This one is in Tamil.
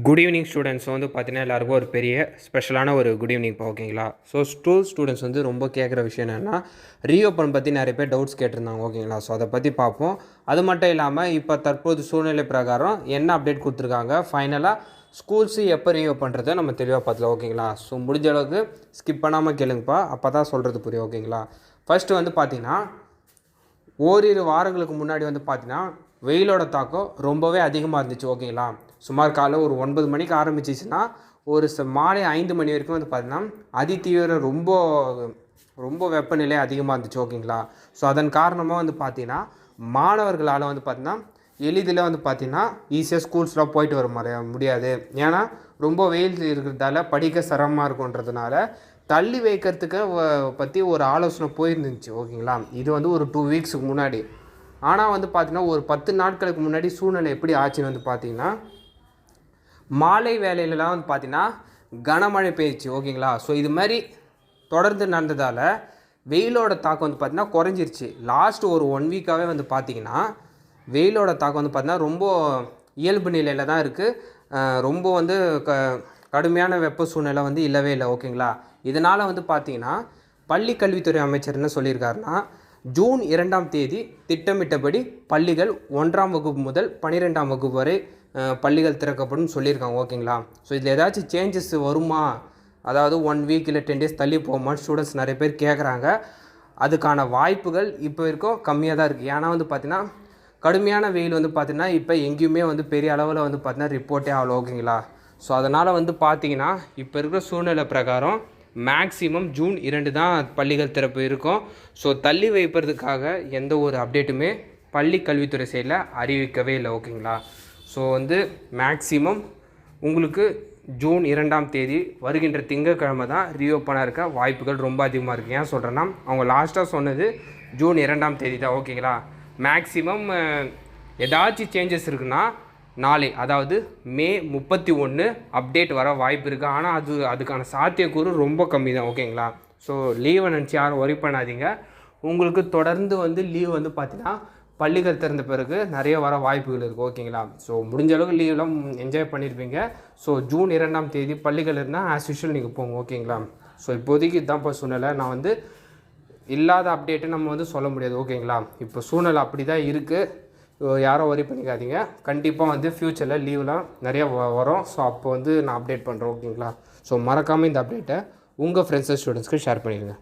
குட் ஈவினிங் ஸ்டூடெண்ட்ஸ் வந்து பார்த்தீங்கன்னா எல்லாருக்கும் ஒரு பெரிய ஸ்பெஷலான ஒரு குட் ஈவினிங் ஓகேங்களா. ஸோ ஸ்டூடெண்ட்ஸ் வந்து ரொம்ப கேட்குற விஷயம் என்னென்னா ரீஓப்பன் பற்றி நிறைய பேர் டவுட்ஸ் கேட்டிருந்தாங்க ஓகேங்களா. ஸோ அதை பற்றி பார்ப்போம். அது மட்டும் இல்லாமல் இப்போ தற்போது சூழ்நிலை பிரகாரம் என்ன அப்டேட் கொடுத்துருக்காங்க, ஃபைனலாக ஸ்கூல்ஸு எப்போ ரீஓப்பன்றதை நம்ம தெளிவாக பார்த்துக்கலாம் ஓகேங்களா. ஸோ முடிஞ்ச அளவுக்கு ஸ்கிப் பண்ணாமல் கேளுங்கப்பா, அப்போ தான் சொல்கிறது புரியும் ஓகேங்களா. ஃபஸ்ட்டு வந்து பார்த்திங்கன்னா ஓரிரு வாரங்களுக்கு முன்னாடி வந்து பார்த்திங்கன்னா வெயிலோட தாக்கம் ரொம்பவே அதிகமாக இருந்துச்சு ஓகேங்களா. சுமார் காலை ஒரு 9 மணிக்கு ஆரம்பிச்சிச்சுன்னா ஒரு மாலை 5 மணி வரைக்கும் வந்து பார்த்திங்கன்னா அதிதீவிர ரொம்ப வெப்பநிலை அதிகமாக இருந்துச்சு ஓகேங்களா. ஸோ அதன் காரணமாக வந்து பார்த்திங்கன்னா மாணவர்களால் வந்து பார்த்திங்கன்னா எளிதில் வந்து பார்த்திங்கன்னா ஈஸியாக ஸ்கூல்ஸ்லாம் போயிட்டு வர முடியாது. ஏன்னா ரொம்ப வெயில் இருக்கிறதால படிக்க சிரமமாக இருக்குன்றதுனால தள்ளி வைக்கிறதுக்கு பற்றி ஒரு ஆலோசனை போயிருந்துச்சு ஓகேங்களா. இது வந்து ஒரு 2 வீக்ஸுக்கு முன்னாடி. ஆனால் வந்து பார்த்திங்கன்னா ஒரு 10 நாட்களுக்கு முன்னாடி சூழ்நிலை எப்படி ஆச்சுன்னு வந்து பார்த்திங்கன்னா மாலை வேலையிலலாம் வந்து பார்த்திங்கன்னா கனமழை பெய்யுச்சு ஓகேங்களா. ஸோ இது மாதிரி தொடர்ந்து நடந்ததால் வெயிலோட தாக்கம் வந்து பார்த்திங்கன்னா குறைஞ்சிருச்சு. லாஸ்ட் ஒரு 1 வீக்காகவே வந்து பார்த்திங்கன்னா வெயிலோட தாக்கம் வந்து பார்த்திங்கன்னா ரொம்ப இயல்பு நிலையில் தான் இருக்குது. ரொம்ப வந்து கடுமையான வெப்ப சூழ்நிலை வந்து இல்லவே இல்லை ஓகேங்களா. இதனால் வந்து பார்த்திங்கன்னா பள்ளி கல்வித்துறை அமைச்சர் என்ன சொல்லியிருக்காருன்னா, ஜூன் 2ஆம் தேதி திட்டமிட்டபடி பள்ளிகள் 1ஆம் வகுப்பு முதல் 12ஆம் வகுப்பு வரை பள்ளிகள் திறக்கப்படும் சொல்லியிருக்காங்க ஓகேங்களா. ஸோ இதில் ஏதாச்சும் சேஞ்சஸ் வருமா, அதாவது 1 வீக் இல்லை 10 டேஸ் தள்ளி போகுமான்னு ஸ்டூடெண்ட்ஸ் நிறைய பேர் கேட்குறாங்க. அதுக்கான வாய்ப்புகள் இப்போ வரைக்கும் கம்மியாக தான் இருக்குது. ஏன்னா வந்து பார்த்திங்கன்னா கடுமையான வெயில் வந்து பார்த்திங்கன்னா இப்போ எங்கேயுமே வந்து பெரிய அளவில் வந்து பார்த்திங்கன்னா ரிப்போர்ட்டே ஆகல ஓகேங்களா. ஸோ அதனால் வந்து பார்த்திங்கன்னா இப்போ இருக்கிற சூழ்நிலை பிரகாரம் மேக்ஸிமம் ஜூன் 2 தான் பள்ளிகள் திறப்பு இருக்கும். ஸோ தள்ளி வைப்பதற்காக எந்த ஒரு அப்டேட்டுமே பள்ளி கல்வித்துறை சைடில் அறிவிக்கவே இல்லை ஓகேங்களா. ஸோ வந்து மேக்ஸிமம் உங்களுக்கு ஜூன் 2ஆம் தேதி வருகின்ற திங்கட்கிழமை தான் ரீஓப்பனாக இருக்க வாய்ப்புகள் ரொம்ப அதிகமாக இருக்குது. ஏன் சொல்கிறேன்னா அவங்க லாஸ்ட்டாக சொன்னது ஜூன் 2ஆம் தேதி தான் ஓகேங்களா. மேக்ஸிமம் ஏதாச்சும் சேஞ்சஸ் இருக்குன்னா நாளை, அதாவது மே 31 அப்டேட் வர வாய்ப்பு இருக்குது. ஆனால் அதுக்கான சாத்தியக்கூறு ரொம்ப கம்மி தான் ஓகேங்களா. ஸோ லீவை நினச்சி யாரும் ஒரி பண்ணாதீங்க. உங்களுக்கு தொடர்ந்து வந்து லீவ் வந்து பார்த்திங்கன்னா பள்ளிகள் திறந்த பிறகு நிறைய வர வாய்ப்புகள் இருக்குது ஓகேங்களா. ஸோ முடிஞ்ச அளவுக்கு லீவ்லாம் என்ஜாய் பண்ணியிருப்பீங்க. ஸோ ஜூன் 2ஆம் தேதி பள்ளிகள் இருந்தால் ஆஸ் யூஷுவல் நீங்கள் போங்க ஓகேங்களா. ஸோ இப்போதைக்கு இதுதான் சூழ்நிலை. நான் வந்து இல்லாத அப்டேட்டு நம்ம வந்து சொல்ல முடியாது ஓகேங்களா. இப்போ சூழ்நிலை அப்படி தான் இருக்குது. யாரும் ஒரி பண்ணிக்காதீங்க. கண்டிப்பாக வந்து ஃப்யூச்சரில் லீவ்லாம் நிறையா வரும். ஸோ அப்போ வந்து நான் அப்டேட் பண்ணுறேன் ஓகேங்களா. ஸோ மறக்காமல் இந்த அப்டேட்டை உங்கள் ஃப்ரெண்ட்ஸ் ஸ்டூடெண்ட்ஸ்க்கு ஷேர் பண்ணிடுங்க.